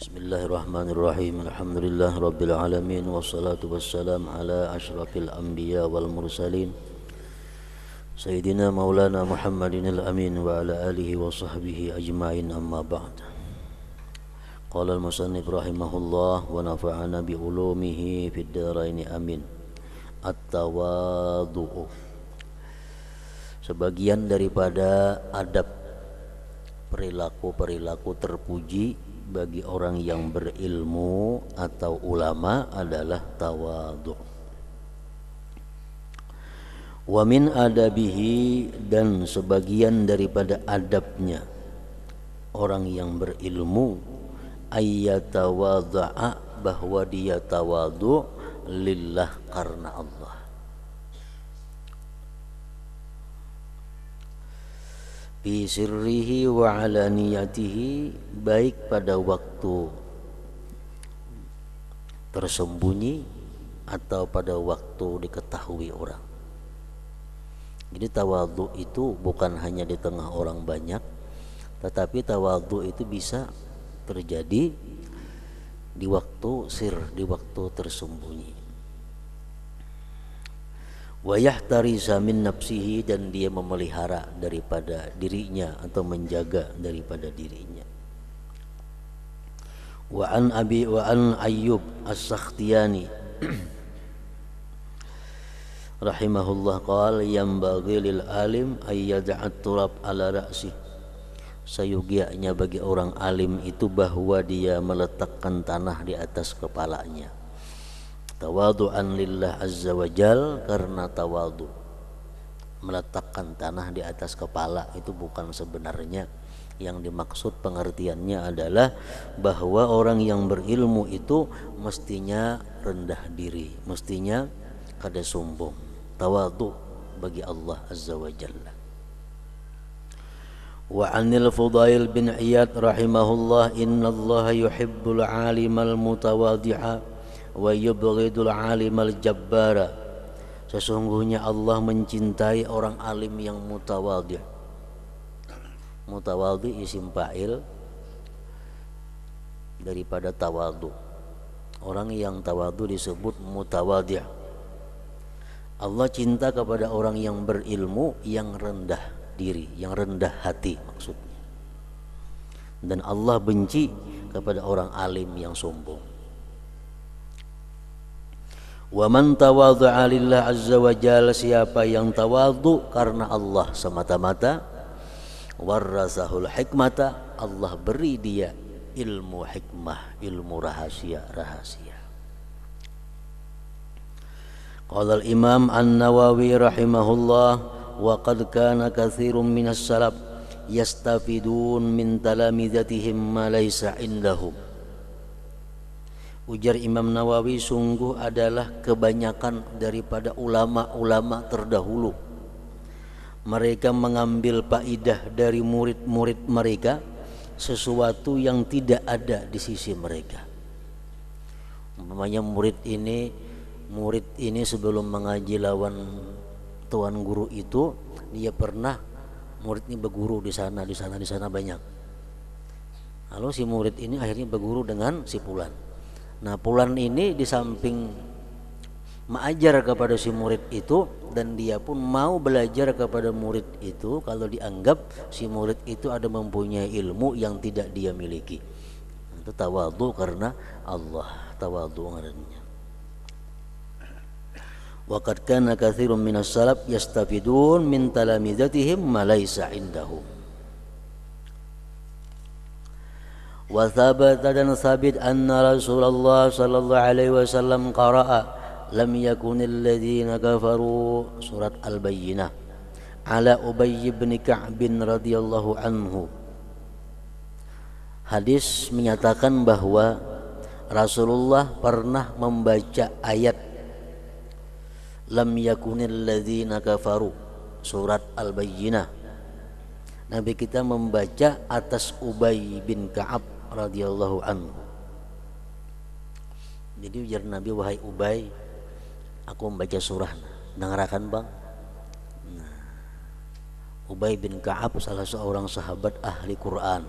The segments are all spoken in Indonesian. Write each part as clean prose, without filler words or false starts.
Bismillahirrahmanirrahim. Alhamdulillah rabbil alamin wassalatu wassalam ala asyrafil anbiya wal mursalin Sayyidina Maulana Muhammadin al-amin wa ala alihi wa sahbihi ajma'in, amma ba'd. Qala al-musannif rahimahullah wa nafa'ana bi ulumihi fid dharaini amin. At-tawadhu, sebagian daripada adab perilaku-perilaku terpuji bagi orang yang berilmu atau ulama adalah tawadhu. Wa min adabihi, dan sebagian daripada adabnya orang yang berilmu, ayyatawadha'a, bahwa dia tawadhu lillah, karena Allah. Fi sirrihi wa alaniyatihi, baik pada waktu tersembunyi atau pada waktu diketahui orang. Jadi tawadhu itu bukan hanya di tengah orang banyak, tetapi tawadhu itu bisa terjadi di waktu sir, di waktu tersembunyi. Wa yahtarisa min nafsihi, dan dia memelihara daripada dirinya atau menjaga daripada dirinya. Wa an Ayyub As-Sakhtiyani rahimahullah qala yanbaghi lil alim ay yad'a turab ala ra'si, sayugianya bagi orang alim itu bahwa dia meletakkan tanah di atas kepalanya. Tawadu'an lillah azza wa jal, karena tawadhu, meletakkan tanah di atas kepala itu bukan sebenarnya yang dimaksud. Pengertiannya adalah bahwa orang yang berilmu itu mestinya rendah diri, mestinya kada sombong, tawadhu bagi Allah azza wa jalla. Wa anil Fudail bin Iyad rahimahullah, innallaha yuhibbul alimal mutawadhi'a wa yubghidul alimal jabbara, sesungguhnya Allah mencintai orang alim yang mutawadhi'. Mutawadhi isim fa'il daripada tawadhu. Orang yang tawadhu disebut mutawadhi'. Allah cinta kepada orang yang berilmu, yang rendah diri, yang rendah hati maksudnya. Dan Allah benci kepada orang alim yang sombong. Wa man tawadha'a lillah azza wa jalla, siapa yang tawadhu karena Allah semata-mata, warasahul hikmata, Allah beri dia ilmu hikmah, ilmu rahasia-rahasia. Qala al-Imam An-Nawawi rahimahullah, wa qad kana katsirun minas salaf yastafidun min talamizatihim ma laysa indahum. Ujar Imam Nawawi, sungguh adalah kebanyakan daripada ulama-ulama terdahulu, mereka mengambil faedah dari murid-murid mereka sesuatu yang tidak ada di sisi mereka. Umpamanya murid ini sebelum mengaji lawan tuan guru itu, dia pernah murid ini berguru di sana banyak. Lalu si murid ini akhirnya berguru dengan si fulan. Nah, fulan ini di samping mengajar kepada si murid itu, dan dia pun mau belajar kepada murid itu kalau dianggap si murid itu ada mempunyai ilmu yang tidak dia miliki. Itu tawadhu karena Allah, tawadhu ngarannya. Wa qad kana katsirun minas salaf yastafidun min talamizatihim ma laysa indahum. Wa thabata, dan sabit, anna Rasulullah sallallahu alaihi wasallam qara'a lam yakunil ladzina kafaru, surat Al-Bayyinah, ala Ubay bin Ka'b radhiyallahu anhu. Hadis menyatakan bahwa Rasulullah pernah membaca ayat lam yakunil ladzina kafaru, surat Al-Bayyinah. Nabi kita membaca atas Ubay bin Ka'ab radhiyallahu anhu. Jadi ujar Nabi, wahai Ubay, aku membaca surah, dengarkan bang. Nah, Ubay bin Ka'ab salah seorang sahabat ahli Quran.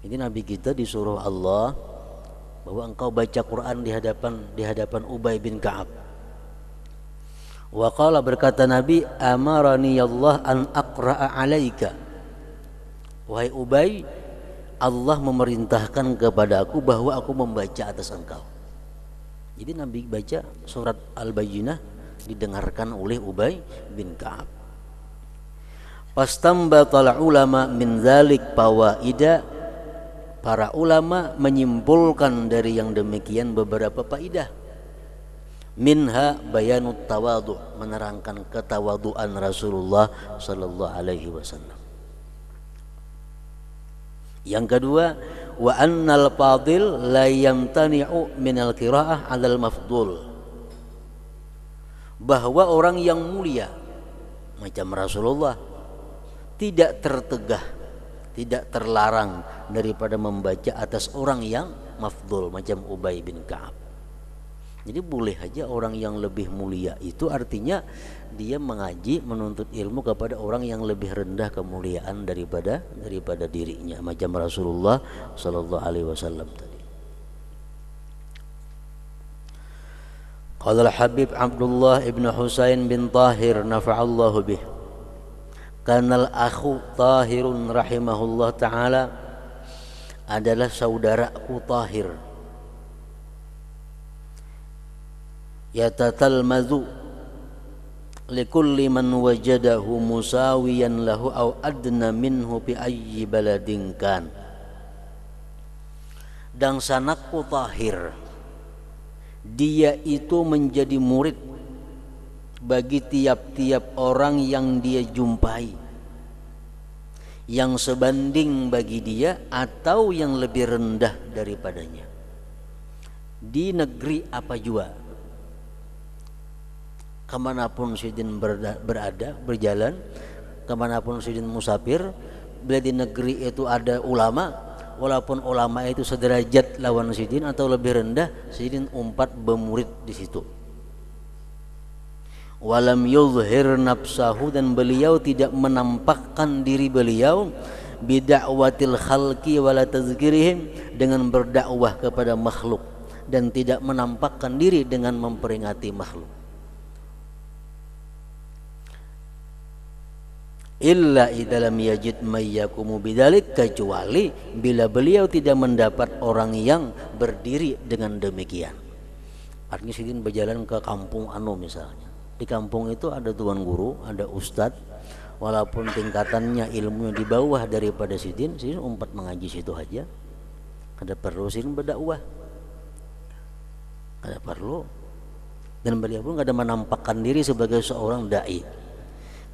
Ini Nabi kita disuruh Allah bahwa engkau baca Quran di hadapan Ubay bin Ka'ab. Wa qala, berkata Nabi, amarani Allah an aqra'a alaika. Wahai Ubay, Allah memerintahkan kepada aku bahwa aku membaca atas engkau. Jadi Nabi baca surat Al-Bayyinah didengarkan oleh Ubay bin Ka'ab. Fastambatal ulama min dzalik fawaida. Para ulama menyimpulkan dari yang demikian beberapa faidah. Minha bayanut tawadhu, menerangkan ketawaduan Rasulullah sallallahu alaihi wasallam. Yang kedua, wa annal fadil la yamtani'u minal qira'ah 'alal mafdul. Bahwa orang yang mulia macam Rasulullah tidak tertegah, tidak terlarang daripada membaca atas orang yang mafdul macam Ubay bin Ka'ab. Jadi boleh aja orang yang lebih mulia, itu artinya dia mengaji, menuntut ilmu kepada orang yang lebih rendah kemuliaan daripada dirinya, macam Rasulullah sallallahu alaihi wasallam tadi. Qala al-Habib Abdullah ibn Husain bin Tahir nafa'allahu bih. Kanal akhu Tahirun rahimahullah ta'ala adalah saudaraku Tahir. Yatatalmazu likulli man wajadahu musawiyan lahu aw adna minhu bi ayyi baladin kan. Dan sanakku Tahir, dia itu menjadi murid bagi tiap-tiap orang yang dia jumpai, yang sebanding bagi dia atau yang lebih rendah daripadanya, di negeri apa jua, kemanapun Sidin berada, berjalan, kemanapun Sidin musafir, bila di negeri itu ada ulama, walaupun ulama itu sederajat lawan Sidin atau lebih rendah, Sidin umpat bermurid di situ. Walam yuzhir nafsahu, dan beliau tidak menampakkan diri beliau bida'watil khalqi wala tazkirihim, dengan berdakwah kepada makhluk, dan tidak menampakkan diri dengan memperingati makhluk. Illa idza lam yajid may yaqumu bidzalik, kecuali bila beliau tidak mendapat orang yang berdiri dengan demikian. Artinya Sidin berjalan ke kampung misalnya. Di kampung itu ada tuan guru, ada ustadz, walaupun tingkatannya ilmunya di bawah daripada Sidin umpat mengaji situ aja. Ada perlu Sidin berdakwah, ada perlu. Dan beliau pun tidak ada menampakkan diri sebagai seorang dai,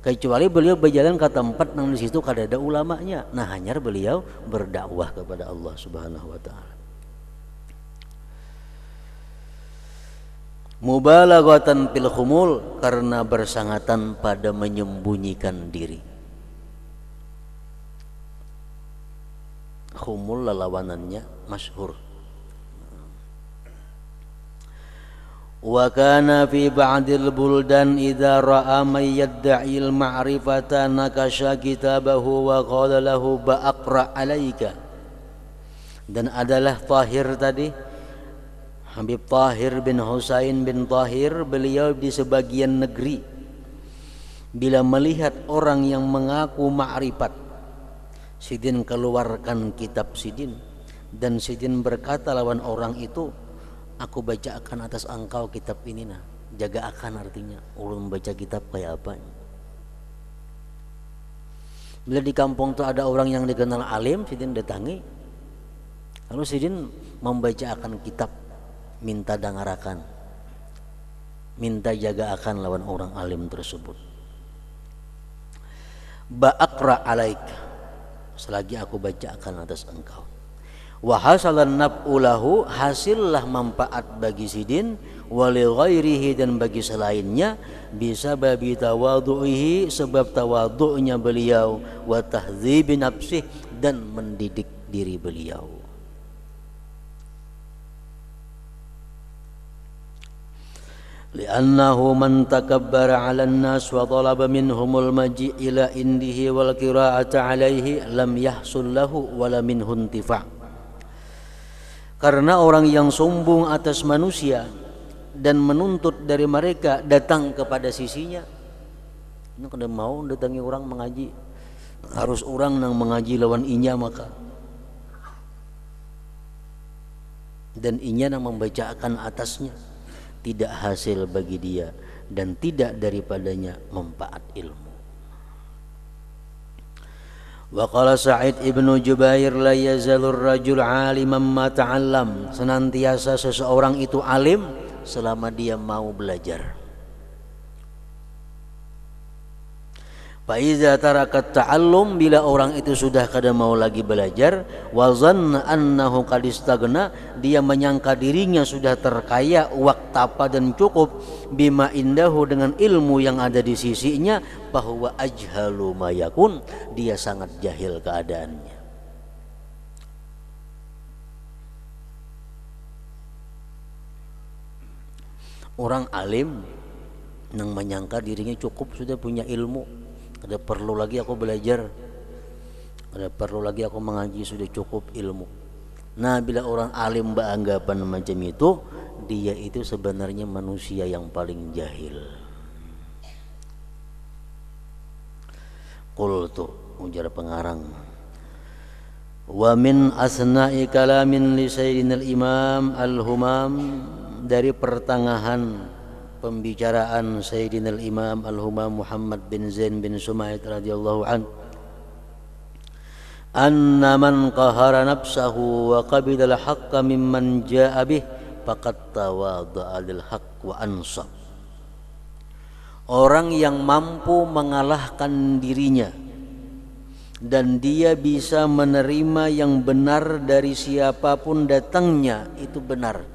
kecuali beliau berjalan ke tempat yang di situ kada ada ulamanya. Nah, hanya beliau berdakwah kepada Allah Subhanahu wa taala. Mubalaghatan fil khumul, karena bersangatan pada menyembunyikan diri. Khumul lawanannya masyhur. Wa kana fi ba'dil buldan idza ra'a may yad'i al-ma'rifata nakasha kitabahu wa qala lahu ba'aqra 'alaika. Dan adalah Tahir tadi, Habib Tahir bin Husain bin Tahir, beliau di sebagian negeri bila melihat orang yang mengaku ma'rifat, Sidin keluarkan kitab Sidin, dan Sidin berkata lawan orang itu, aku baca akan atas engkau kitab ini, nah jaga akan, artinya ulun baca kitab kayak apa. Bila di kampung itu ada orang yang dikenal alim, Sidin datangi, lalu Sidin membaca akan kitab, minta dangarakan, minta jaga akan lawan orang alim tersebut. Ba'aqra alaik, selagi aku baca akan atas engkau. Wa hasalan nab'ulahu, hasillah manfaat bagi Sidin, wali ghairihi, dan bagi selainnya, bisa babi tawadhu'ihi, sebab tawadhu'nya beliau, wa tahdzibi nafsih, dan mendidik diri beliau. li'annahu man takabbara 'alan nas wa talaba minhumul maji' ila indihi wal qira'ata 'alaihi lam yahsul lahu wala minhu intifa'. Karena orang yang sombong atas manusia dan menuntut dari mereka datang kepada sisinya, ini kada mau datangi orang mengaji, harus orang yang mengaji lawan inya maka, dan inya yang membacakan atasnya, tidak hasil bagi dia dan tidak daripadanya manfaat ilmu. Wa qala Sa'id ibnu Jubair la yazalur rajul aliman ma ta'allam, senantiasa seseorang itu alim selama dia mau belajar. Fa iza tarakat ta'allum, bila orang itu sudah kada mau lagi belajar, wa zanna annahu qad istaghna, dia menyangka dirinya sudah terkaya, waktapa dan cukup, bima indahu, dengan ilmu yang ada di sisinya, bahwa ajhalu ma yakun, dia sangat jahil keadaannya. Orang alim yang menyangka dirinya cukup, sudah punya ilmu, ada perlu lagi aku belajar, ada perlu lagi aku mengaji, sudah cukup ilmu. Nah, bila orang alim beranggapan macam itu, dia itu sebenarnya manusia yang paling jahil. Qultu, ujar pengarang, wa min asna'i kalamin li sayyidina al-imam al-humam, dari pertengahan pembicaraan Sayyidina al-Imam al-Humam Muhammad bin Zain bin Sumait radhiyallahu an, anna man qahara nafsahu wa qabila al-haqqa mimman jaa bih faqad tawadda'a lil haqq wa ansab. Orang yang mampu mengalahkan dirinya dan dia bisa menerima yang benar dari siapapun datangnya, itu benar,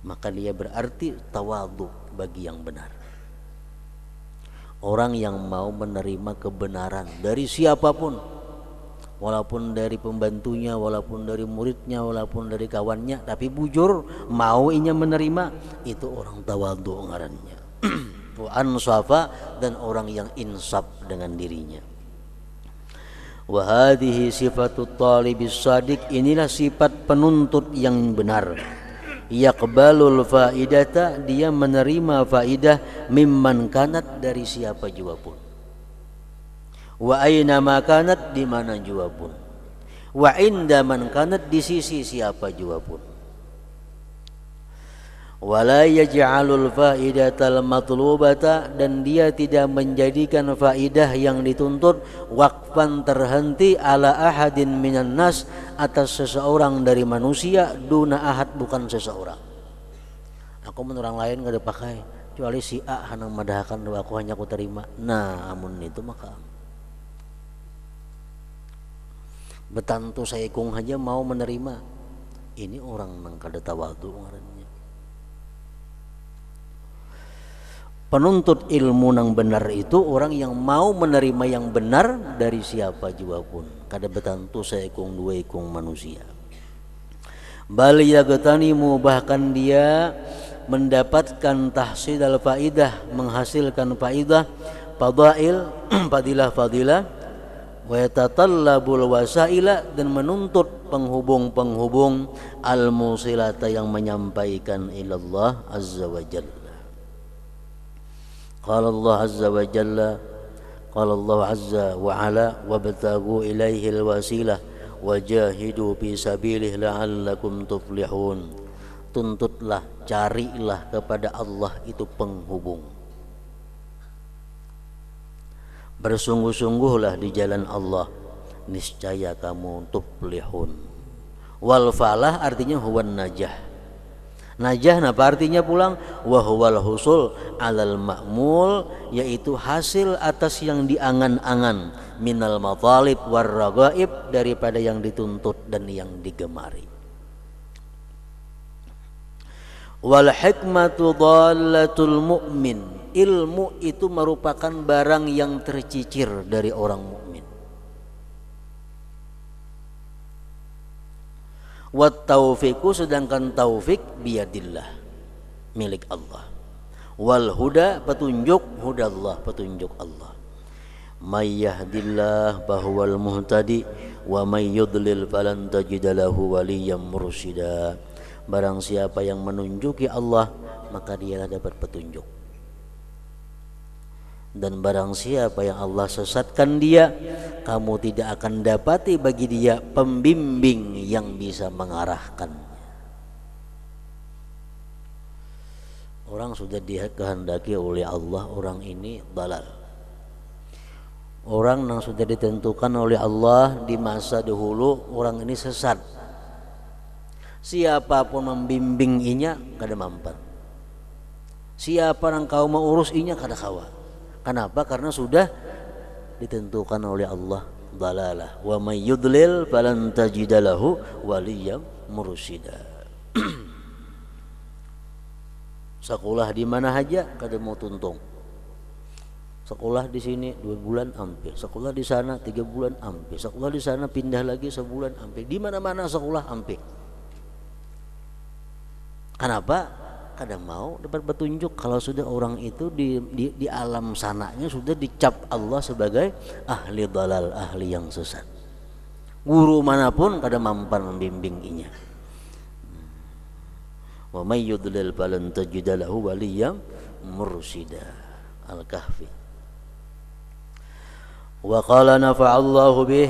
maka dia berarti tawadhu bagi yang benar. Orang yang mau menerima kebenaran dari siapapun, walaupun dari pembantunya, walaupun dari muridnya, walaupun dari kawannya, tapi bujur mau inya menerima, itu orang tawadhu ngarannya. Wa ansafa, dan orang yang insaf dengan dirinya. Wa hadhihi sifatut talibis shadiq, inilah sifat penuntut yang benar. Yaqbalul faidata, dia menerima faidah, mimman kanat, dari siapa jua pun, wa aina ma kanat, di mana jua pun, wa inda man kanat, di sisi siapa jua pun. Wala yaj'alul faidatal matlubata, dan dia tidak menjadikan faidah yang dituntut waqfan, terhenti, ala ahadin minan nas, atas seseorang dari manusia, duna ahad, bukan seseorang. Aku menurut orang lain gak ada pakai, kecuali si A hanang madahkan, aku hanya aku terima. Nah, amun itu maka betantu saya kung aja mau menerima, ini orang nang kada tawadhu ngarannya. Penuntut ilmu yang benar itu orang yang mau menerima yang benar dari siapa jua pun, kada betantu saya kung dua kung manusia. Bal yagtanimu, bahkan dia mendapatkan tahsil al-faidah, menghasilkan faidah, fadail, fadilah-fadilah, wa yatatallabul wasaila, dan menuntut penghubung-penghubung, al-musilata, yang menyampaikan ilallah azza wa jalla. Qala Allah azza wa jalla, qala Allah azza wa ala, wabtaghu ilaihil wasilah wajahidu fi sabilihi la'allakum tuflihun. Tuntutlah, carilah kepada Allah itu penghubung, bersungguh-sungguhlah di jalan Allah, niscaya kamu tuflihun. Wal falah artinya huwan najah. Najah napa artinya pulang? Wa huwal husul alal ma'mul, yaitu hasil atas yang diangan-angan, minal matalib war ragaib, daripada yang dituntut dan yang digemari. Wal hikmatu dhallatul mu'min, ilmu itu merupakan barang yang tercicir dari orang mukmin. Wat taufiqu, sedangkan taufik biyadillah, milik Allah. Wal huda, petunjuk, hudallah, petunjuk Allah. May yahdillah bahwal muhtadi wa may yudlil falan tajida lahu waliyyam mursyida. Barang siapa yang menunjuki Allah, maka dialah dapat petunjuk. Dan barang siapa yang Allah sesatkan dia, kamu tidak akan dapati bagi dia pembimbing yang bisa mengarahkan. Orang sudah dikehendaki oleh Allah, orang ini dalal. Orang yang sudah ditentukan oleh Allah di masa dahulu, orang ini sesat. Siapapun membimbing inya kada mampan. Siapa yang kau mau urus inya kada kawa. Kenapa? Karena sudah ditentukan oleh Allah dalalah. Wa may yudlil falan tajida lahu waliyyam mursyida. Sekolah di mana aja kada mau tuntung. Sekolah di sini 2 bulan ampe, sekolah di sana 3 bulan ampe, sekolah di sana pindah lagi sebulan ampe, di mana-mana sekolah ampe. Kenapa? Kada mau dapat petunjuk. Kalau sudah orang itu di alam sananya sudah dicap Allah sebagai ahli dalal, ahli yang sesat. Guru manapun kada mampan membimbing inya. Wa may yudlil falan tajida lahu waliyyam mursyida. Al-Kahfi. Wa qala nafa'allahu bih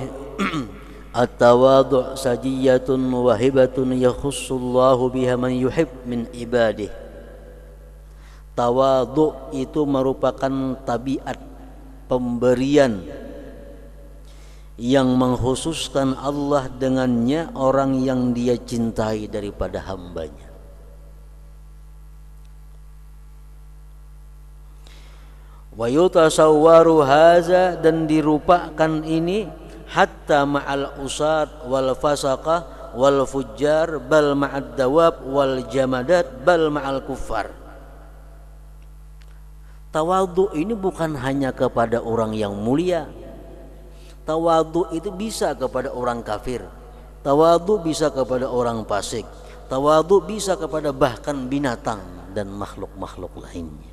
at-tawadhu' sajiyatun wa hibatun yakhussullahu biha man yuhib min ibadih. Tawadhu' itu merupakan tabiat pemberian yang mengkhususkan Allah dengannya orang yang dia cintai daripada hambanya. Wa yutasawwaru haza, dan dirupakan ini hatta ma'al usad wal fasaqah wal fujjar bal ma'ad dawab wal jamadat bal ma'al kuffar. Tawadhu ini bukan hanya kepada orang yang mulia. Tawadhu itu bisa kepada orang kafir. Tawadhu bisa kepada orang fasik. Tawadhu bisa kepada bahkan binatang dan makhluk-makhluk lainnya.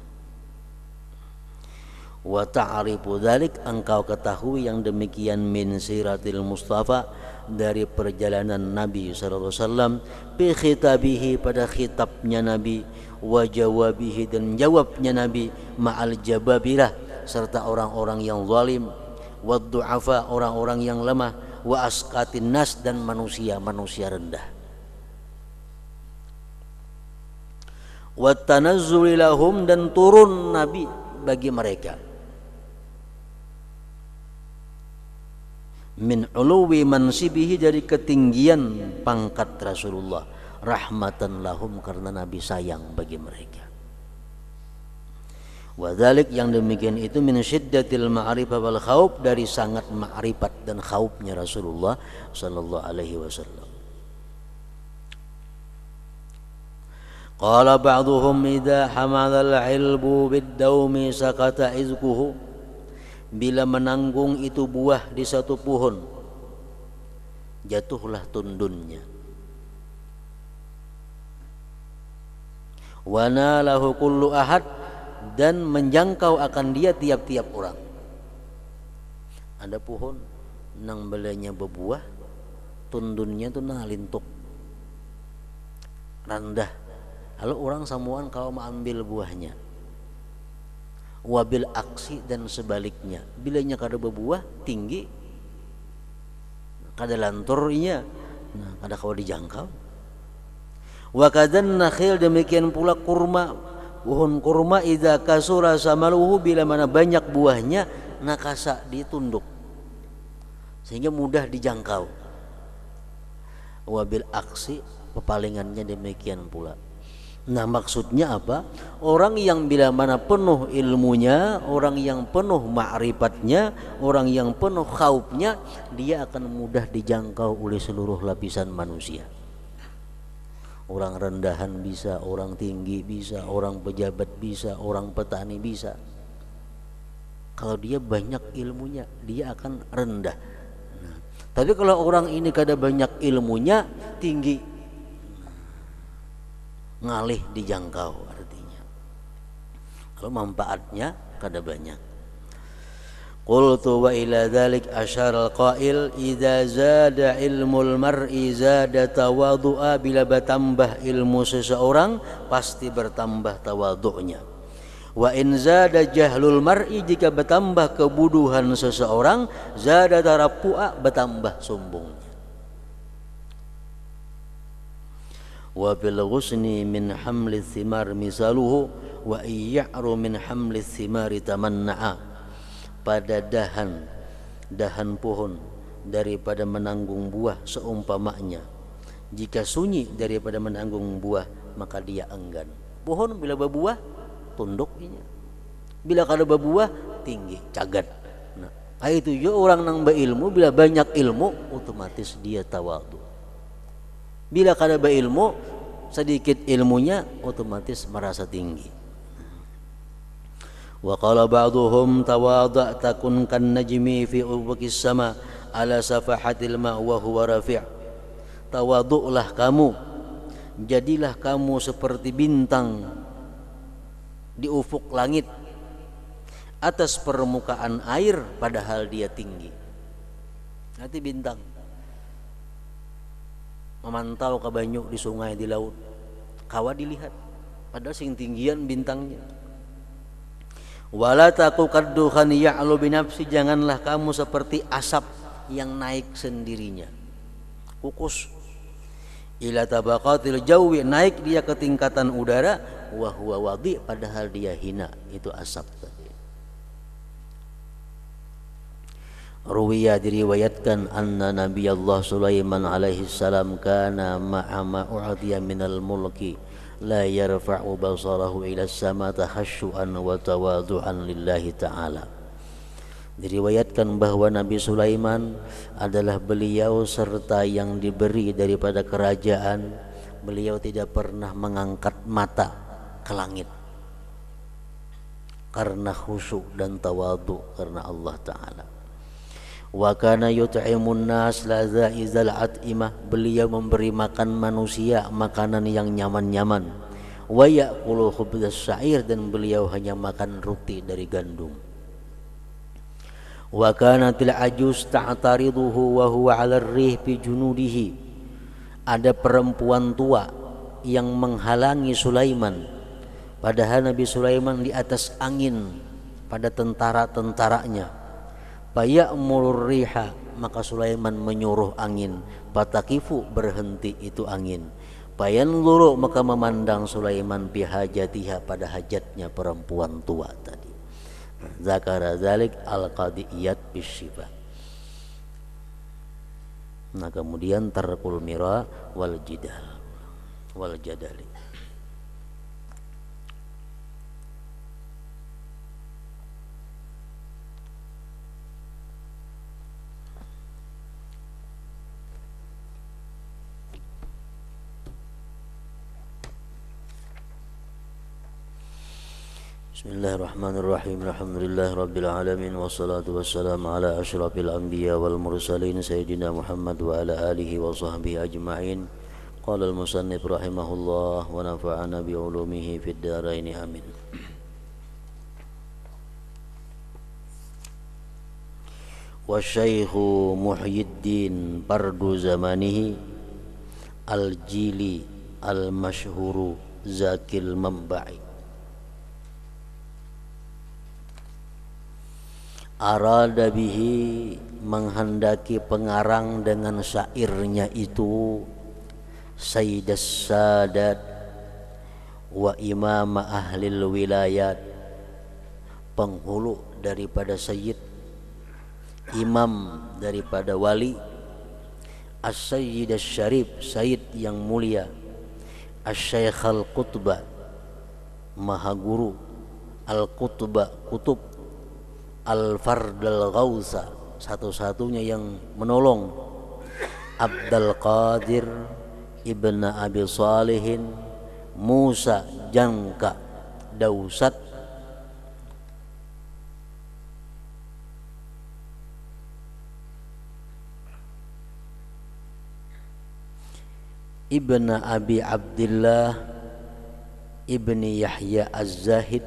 Wa ta'rifu dzalik, engkau ketahui yang demikian min siratil Mustafa, dari perjalanan Nabi sallallahu alaihi wasallam, bi khitabihi, pada khitabnya Nabi, wa jawabihi, dan jawabnya Nabi, ma'al jababirah, serta orang-orang yang zalim, wa du'afa, orang-orang yang lemah, wa asqatin nas, dan manusia-manusia rendah. Wa tanazzuli lahum, dan turun Nabi bagi mereka, min uluwi mansibihi, dari ketinggian pangkat Rasulullah, rahmatan lahum, karena Nabi sayang bagi mereka. Wadzalik, yang demikian itu, min syiddatil ma'rifah wal khauf, dari sangat ma'rifat dan khaufnya Rasulullah sallallahu alaihi wasallam. Qala ba'duhum idza hamadal ilbu bid-daumi sakata izquhu, bila menanggung itu buah di satu pohon, jatuhlah tundunnya. Wa nalahu kullu ahad, dan menjangkau akan dia tiap-tiap orang. Ada pohon nang belanya berbuah, tundunnya tuh nalintuk rendah. Lalu orang samuan kau mengambil buahnya. Wabil aksi, dan sebaliknya, bilanya kada berbuah tinggi, kada lanturnya, nah kada kau dijangkau. Wa kadzan nakhil, demikian pula kurma, pohon kurma, idza kasura samaluhu, bila mana banyak buahnya, nakasa, ditunduk sehingga mudah dijangkau. Wabil aksi, pepalingannya demikian pula. Nah, maksudnya apa? Orang yang bila mana penuh ilmunya, orang yang penuh ma'rifatnya, orang yang penuh khaufnya, dia akan mudah dijangkau oleh seluruh lapisan manusia. Orang rendahan bisa, orang tinggi bisa, orang pejabat bisa, orang petani bisa. Kalau dia banyak ilmunya, dia akan rendah. Nah, Tapi kalau orang ini kada banyak ilmunya, tinggi, ngalih dijangkau artinya. Kalau manfaatnya kada banyak. Qultu wa ila dzalik asyara al-qail idza zada ilmul mar'i zada tawadhu'a, bila bertambah ilmu seseorang pasti bertambah tawadhu'nya. Wa in zada jahlul mar'i, jika bertambah kebodohan seseorang zada tarappu'a, bertambah sombongnya. Wa bil ghusni min hamli thimar misaluhu wa iya'ru min hamli thimari tamanna'a, pada dahan pohon daripada menanggung buah seumpamanya, jika sunyi daripada menanggung buah maka dia enggan. Pohon bila berbuah tunduknya, bila kada berbuah tinggi cagat. Nah, itu juga orang nang berilmu, bila banyak ilmu otomatis dia tawadhu. Bila kada berilmu, sedikit ilmunya otomatis merasa tinggi. Wa qala ba'dhum tawadha' takun kan najmi fi ufuqis sama ala safahatil ma' wa huwa rafi'. Tawadhu'lah kamu, jadilah kamu seperti bintang di ufuk langit atas permukaan air padahal dia tinggi. Nanti bintang memantau ke banyu di sungai, di laut, kawa dilihat padahal sing tinggian bintangnya. Wala taku kadduhan ya'lu binafsi, janganlah kamu seperti asap yang naik sendirinya, kukus. Ila tabaqatil jawi, naik dia ke tingkatan udara, wa huwa wadi, padahal dia hina, itu asap tadi. Ruwiya, diriwayatkan, anna Nabi Allah Sulaiman alaihi salam kana ma'a ma u'tiya minal mulki la yarfa'u basarahu ila sama takhashu'an wa tawadu'an lillahi ta'ala. Diriwayatkan bahwa Nabi Sulaiman adalah beliau serta yang diberi daripada kerajaan, beliau tidak pernah mengangkat mata ke langit karena khusyuk dan tawadu karena Allah Ta'ala. Wa kana yut'imun nas lazaizal at'imah, beliau memberi makan manusia makanan yang nyaman-nyaman. Wa ya'kulu khubzas syair, dan beliau hanya makan roti dari gandum. Wa kanatil ajuz ta'tariduhu wa huwa 'ala ar-rih fi junudihi, ada perempuan tua yang menghalangi Sulaiman, padahal Nabi Sulaiman di atas angin pada tentara-tentaranya. Faya'murur riha, maka Sulaiman menyuruh angin, fatakifu, berhenti itu angin. Fayanzuru, maka memandang Sulaiman bihajatiha, pada hajatnya perempuan tua tadi. Zakara zalik al-qadiyat bisyifa. Nah kemudian tarkul mira wal jidal wal jadali. Bismillahirrahmanirrahim. Alhamdulillah rabbil alamin, wassalatu wassalamu ala asyrafil anbiya wal mursalin sayyidina Muhammad wa ala alihi wa sahbihi ajma'in. Qala al-musannif rahimahullah wa nafa'ana bi ulumihi fid dharain amin. Wa syaikhu Muhyiddin fardu zamanihi al-jili al-mashhuru zakil mamba'i, arada bihi, menghendaki pengarang dengan syairnya itu, Sayyidas Sadat wa imam ahlil wilayat, penghulu daripada sayyid, imam daripada wali, as-sayyid as-syarif, sayyid yang mulia, as-syaikh al-qutba, maha guru, al-qutba, kutub, al-fard al-ghausa, satu-satunya yang menolong, Abdul Qadir ibn Abi Salihin, Musa Jangka Dausat, ibn Abi Abdullah ibni Yahya Az-Zahid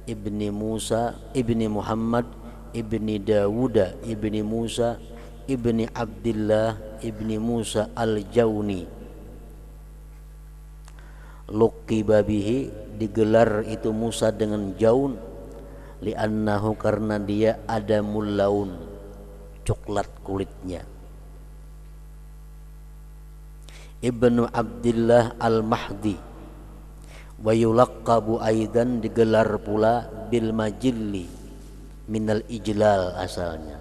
ibni Musa ibni Muhammad ibni Dawuda ibni Musa ibni Abdullah ibni Musa Al-Jauni. Luqiba bihi, digelar itu Musa dengan Jaun, li'annahu, karena dia adamul laun, coklat kulitnya. Ibnu Abdullah Al-Mahdi, wa yulaqqabu aidan, digelar pula bil majilli, minal ijlal asalnya.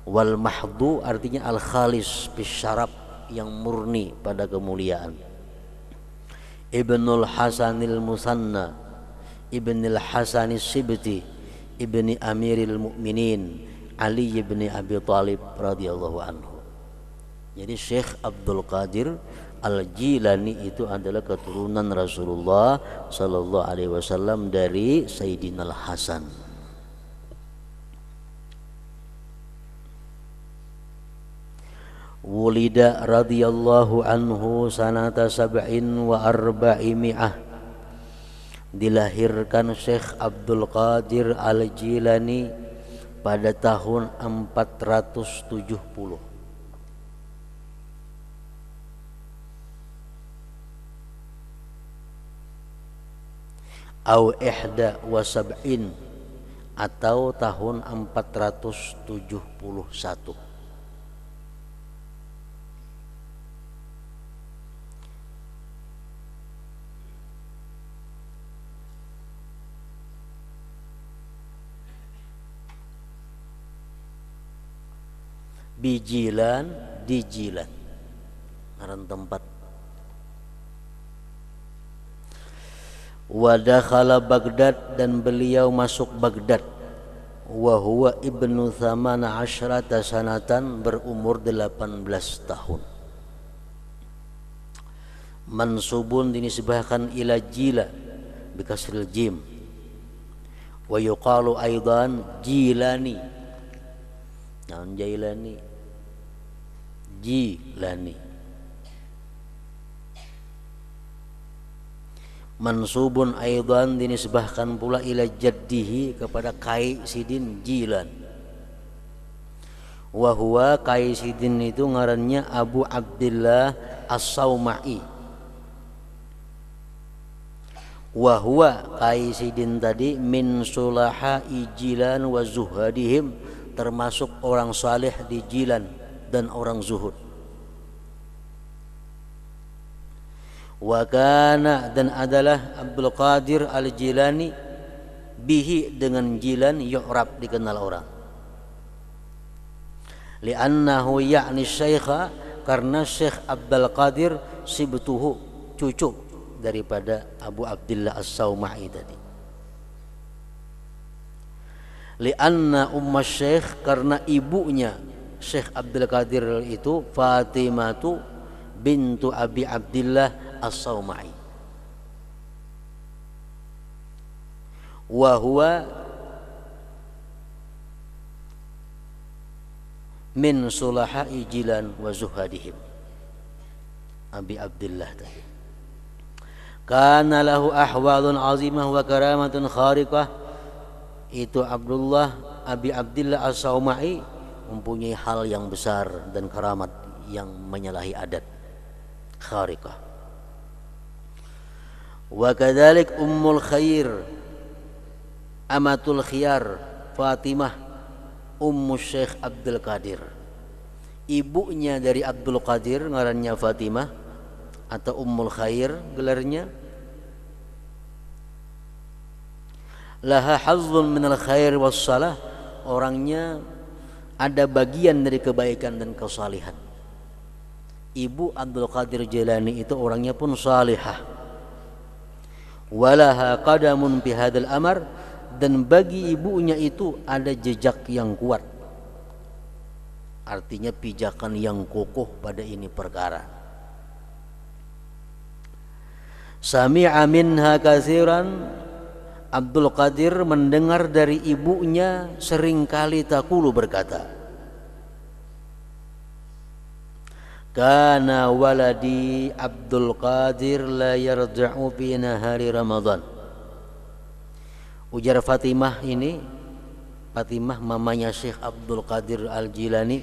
Wal mahdu artinya al khalis bisyarab, yang murni pada kemuliaan. Ibnul Hasanil Musanna, Ibnul Hasanis Sibti, Ibni Amiril Mukminin Ali ibni Abi Thalib radhiyallahu anhu. Jadi Syekh Abdul Qadir Al-Jilani itu adalah keturunan Rasulullah sallallahu alaihi wasallam dari Sayyidina Al-Hasan. Wulida radhiyallahu anhu sanata sab'in wa arba'imi'ah, dilahirkan Syekh Abdul Qadir Al-Jilani pada tahun 470. Au ihda wa sab'in, atau tahun 471. Bijilan, di Jilan, ngaran tempat. Wa dakhala Baghdad, dan beliau masuk Baghdad. Wa huwa ibnu thamana asyrata sanatan, berumur 18 tahun. Mansubun, dinisbahkan ila Jila bikasril jim. Wa yuqalu aidan Jilani, naon Jailani, Jilani. Mansubun aidan, dinisbahkan pula ila jaddihi, kepada Kai Sidin Jilan. Wa huwa, Kai Sidin itu ngarannya Abu Abdullah As-Sauma'i. Wa huwa, Kai Sidin tadi, min sulaha'i Jilan wa zuhadihim, termasuk orang saleh di Jilan dan orang zuhud. Wa kana, dan adalah Abdul Qadir Al-Jilani, bihi, dengan Jilan, yu'rab, dikenal orang. Li'annahu ya'ni syaikha, karena Syekh Abdul Qadir sibtuhu, cucu daripada Abu Abdullah As-Sauma'i tadi. Li'anna umma syekh, karena ibunya Syekh Abdul Qadir itu Fatimatu bintu Abi Abdullah As-Sauma'i. Wa huwa min sulaha'i Jilan wa zuhadihim. Abi Abdullah tadi. Kana lahu ahwalun azimah wa karamatun khariqah. Itu Abdullah, Abi Abdullah As-Sauma'i, mempunyai hal yang besar dan karamat yang menyalahi adat, khariqah. Wa kadzalik Ummul Khair, Amatul Khiyar, Fatimah, Ummu Syekh Abdul Qadir. Ibunya dari Abdul Qadir ngarannya Fatimah, atau Ummul Khair gelarnya. Laha hazzun minal khair was salah, orangnya ada bagian dari kebaikan dan kesalihan. Ibu Abdul Qadir Jilani itu orangnya pun salihah. Walaha qadamun fi hadzal amr, dan bagi ibunya itu ada jejak yang kuat. Artinya pijakan yang kokoh pada ini perkara. Sami'a minha katsiran, Abdul Qadir mendengar dari ibunya seringkali takulu berkata, kana waladi Abdul Qadir la yarja'u fi nahari Ramadan. Ujar Fatimah ini, Fatimah mamanya Syekh Abdul Qadir Al-Jilani,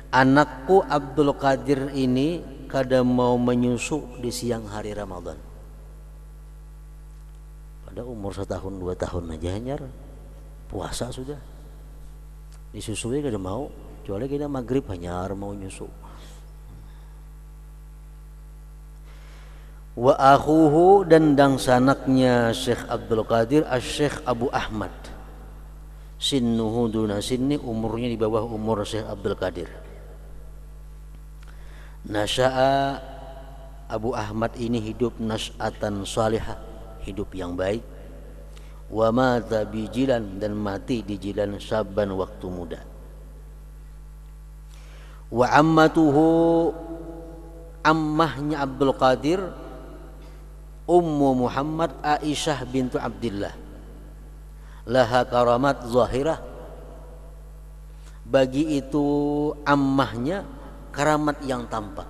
anakku Abdul Qadir ini kadang mau menyusu di siang hari Ramadan. Pada umur 1-2 tahun aja hanyar puasa sudah disusui kadang mau, kecuali kita maghrib hanyar mau nyusu. Wa akhuhu, dan dangsanaknya Syekh Abdul Qadir Syekh Abu Ahmad, sinnuhu duna sinni, umurnya di bawah umur Syekh Abdul Qadir. Nasya'a, Abu Ahmad ini hidup nas'atan salihah, hidup yang baik. Wa mata bi Jilan, dan mati di Jilan saban waktu muda. Wa ammatuhu, ammahnya Abdul Qadir Ummu Muhammad Aisyah bintu Abdillah, laha karamat zahirah, bagi itu ammahnya karamat yang tampak.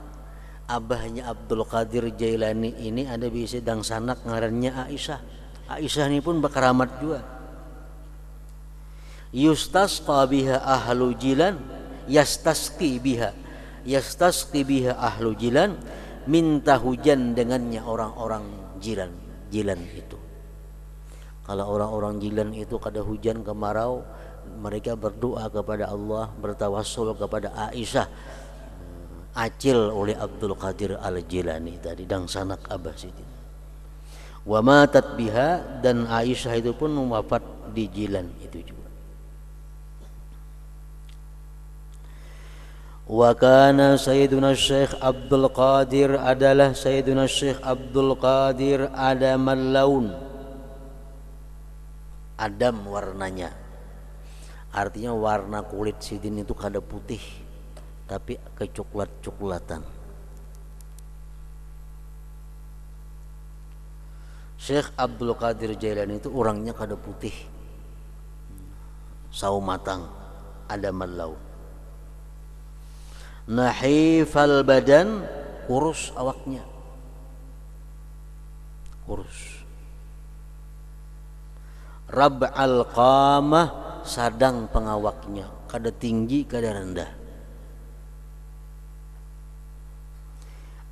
Abahnya Abdul Qadir Jailani ini ada bisa dang sanak ngarannya Aisyah. Aisyah ini pun berkaramat juga. Yustasqa biha ahlu Jilan, yastasqi biha ahlu Jilan, minta hujan dengannya orang-orang Jilan itu. Kalau orang-orang Jilan itu kada hujan kemarau, mereka berdoa kepada Allah, bertawassul kepada Aisyah, acil oleh Abdul Qadir Al-Jilani tadi, dang sanak Abah Siti. Wa matat biha, dan Aisyah itu pun wafat di Jilan itu juga. Wa kana Sayyiduna Syekh Abdul Qadir, adalah Sayyiduna Syekh Abdul Qadir adamal laun, adam warnanya, artinya warna kulit sidin itu kada putih tapi kecoklat-coklatan. Syekh Abdul Qadir Jailani itu orangnya kada putih, sawo matang, adamal laun. Nahifal badan, kurus awaknya, kurus. Rab'al qamah, sadang pengawaknya, kada tinggi kada rendah.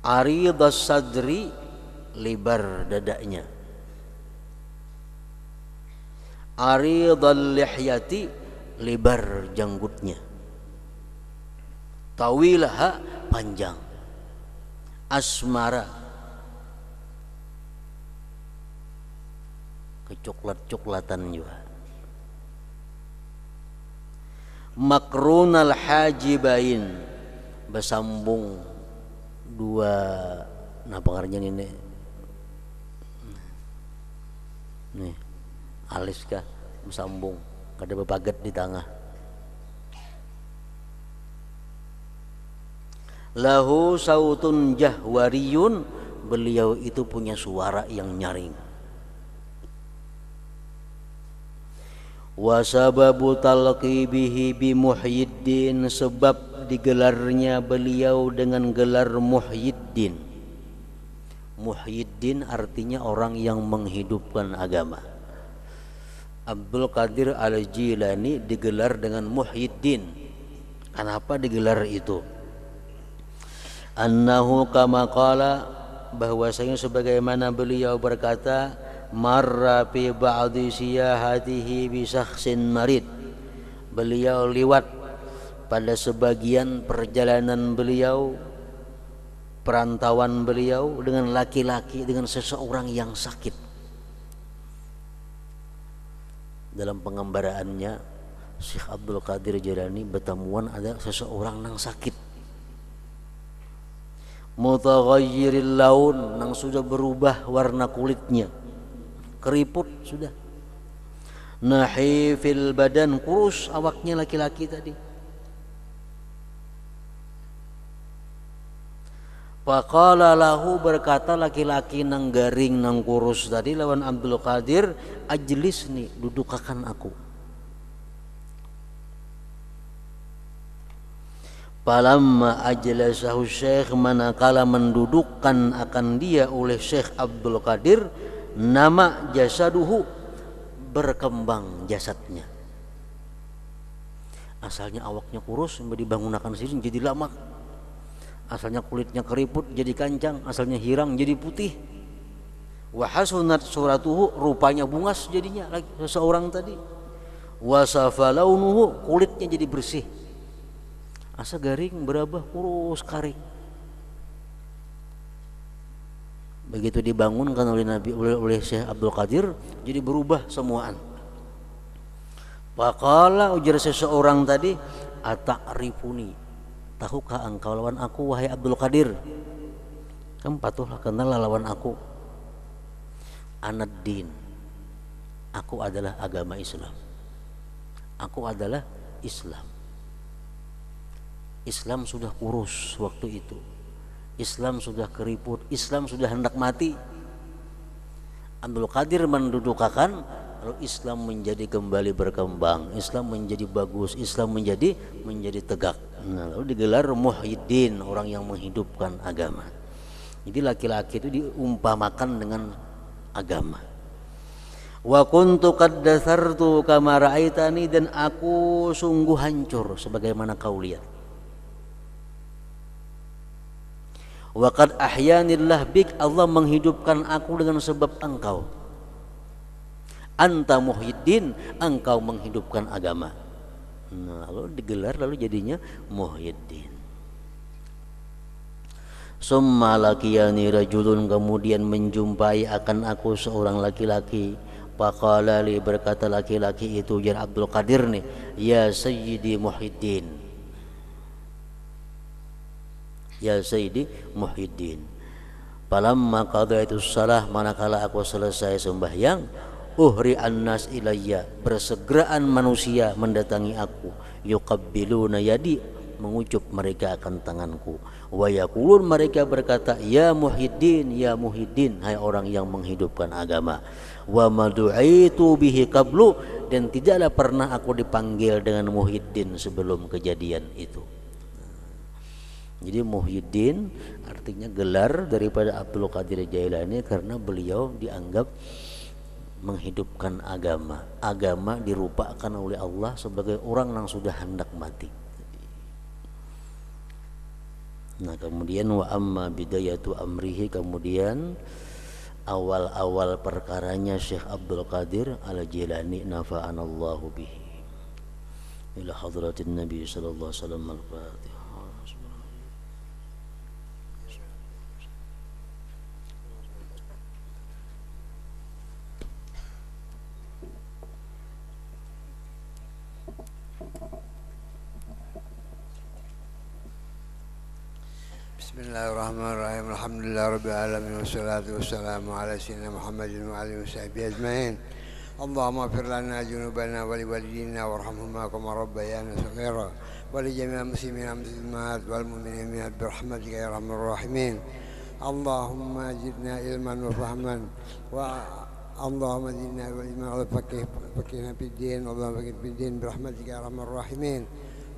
Aridas sadri, lebar dadanya. Aridal lihyati, lebar janggutnya. Tawilaha, panjang. Asmara, kecoklat-coklatan juga. Makrunal hajibain, bersambung dua, nah pengarnya ini nih alis kah bersambung, kada bepaget di tengah. Lahu sautun jahwariyun, beliau itu punya suara yang nyaring. Wa sababu talqibihi bi Muhyiddin, sebab digelarnya beliau dengan gelar Muhyiddin. Muhyiddin artinya orang yang menghidupkan agama. Abdul Qadir Al-Jilani digelar dengan Muhyiddin. Kenapa digelar itu? Annahu kama qala, bahwasanya sebagaimana beliau berkata, marra fi ba'di siyahatihi bi syakhsin marid, beliau liwat pada sebagian perjalanan beliau, perantauan beliau dengan laki-laki, dengan seseorang yang sakit. Dalam pengembaraannya Syekh Abdul Qadir Jailani bertemuan ada seseorang yang sakit, mutaghayyiril laun, nang sudah berubah warna kulitnya, keriput sudah. Nahifil badan, kurus awaknya laki-laki tadi. Faqala lahu, berkata laki-laki nang garing nang kurus tadi lawan Abdul Qadir, ajlisni, dudukakan aku. Falamma ajlasahu syekh, manakala mendudukkan akan dia oleh Syekh Abdul Qadir, nama jasaduhu, berkembang jasadnya. Asalnya awaknya kurus, dibangunakan sini jadi lama. Asalnya kulitnya keriput jadi kancang, asalnya hirang jadi putih. Wa hasunat suratuhu, rupanya bungas jadinya lagi seseorang tadi. Wa safalaunuhu, kulitnya jadi bersih. Asa garing berabah kurus karing. Begitu dibangunkan oleh Nabi oleh Syekh Abdul Qadir, jadi berubah semuaan. Faqala, ujar seseorang tadi, ata'rifuni, tahukah engkau lawan aku wahai Abdul Qadir? Kamu patuhlah kenal lawan aku. Anad-din, aku adalah agama Islam. Aku adalah Islam. Islam sudah kurus waktu itu. Islam sudah keriput, Islam sudah hendak mati. Abdul Qadir mendudukakan, lalu Islam menjadi kembali berkembang, Islam menjadi bagus, Islam menjadi tegak. Nah, lalu digelar Muhyiddin, orang yang menghidupkan agama. Jadi laki-laki itu diumpamakan dengan agama. Wa kuntu qad dasartu kama ra'aitani, dan aku sungguh hancur sebagaimana kau lihat. Wa qad ahyanillah bik, Allah menghidupkan aku dengan sebab engkau. Anta Muhyiddin, engkau menghidupkan agama. Nah, lalu digelar, lalu jadinya Muhyiddin. Summa laqiyani rajulun, kemudian menjumpai akan aku seorang laki-laki. Faqala li, berkata laki-laki itu, jar Abdul Qadir nih, ya Sayyidi Muhyiddin, ya Sayyidi Muhyiddin. Falamma qadaitu shalah, manakala aku selesai sembahyang, uhri annas ilayya, bersegeraan manusia mendatangi aku, yuqabbiluna yadi, mengucup mereka akan tanganku. Wa yaqulun, mereka berkata, ya Muhyiddin, ya Muhyiddin, hai orang yang menghidupkan agama. Wa madu'aitu bihi qablu, dan tidaklah pernah aku dipanggil dengan Muhyiddin sebelum kejadian itu. Jadi Muhyiddin artinya gelar daripada Abdul Qadir Jailani, karena beliau dianggap menghidupkan agama. Agama dirupakan oleh Allah sebagai orang yang sudah hendak mati. Nah, kemudian wa amma bidayatu amrihi, kemudian awal-awal perkaranya Syekh Abdul Qadir Al-Jilani, nafa'anallahu bihi. Ila hadratin Nabi sallallahu alaihi wasallam. Al-Fatihah. Bismillahirrahmanirrahim. Alhamdulillah rabbil alamin, wassalatu wassalamu ala sayyidina Muhammadin wa alihi washabihi ajmain. Allahumma ighfir lana junubana wa liwalidina warhamhuma kama rabbayana shaghira, wa li jami'il muslimina wal muslimat wal mu'minina birahmatika ya arhamar rahimin. Allahumma zidna ilman wa fahman, wa Allahumma zidna ilman wa faqihna fid din, Allahumma faqihna fid din birahmatika ya arhamar rahimin.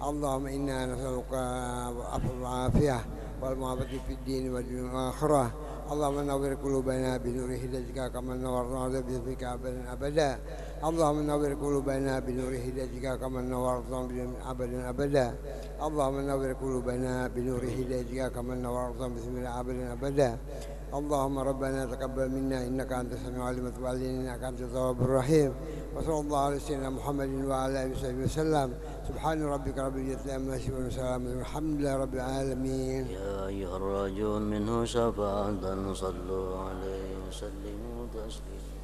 Allahumma inna nas'aluka al-'afwa wal 'afiyah والمعبد في الدين والآخرة. اللهم نور قلوبنا بنور هدايتك كما نورنا بذكرك أبدا. اللهم نور قلوبنا بنور هدايتك كما نورنا أبدا. اللهم نور قلوبنا بنور هدايتك كما نورنا بذكرك أبدا. اللهم ربنا تقبل منا إنك أنت السميع العليم، وتب علينا إنك أنت التواب الرحيم. وصلى الله على سيدنا محمد وعلى آله وصحبه وسلم. سبحان ربك رب العزة عما يصفون وسلام والحمد لله رب العالمين. يا أيها الراجون منه شفاعة صلوا عليه وسلموا تسليما.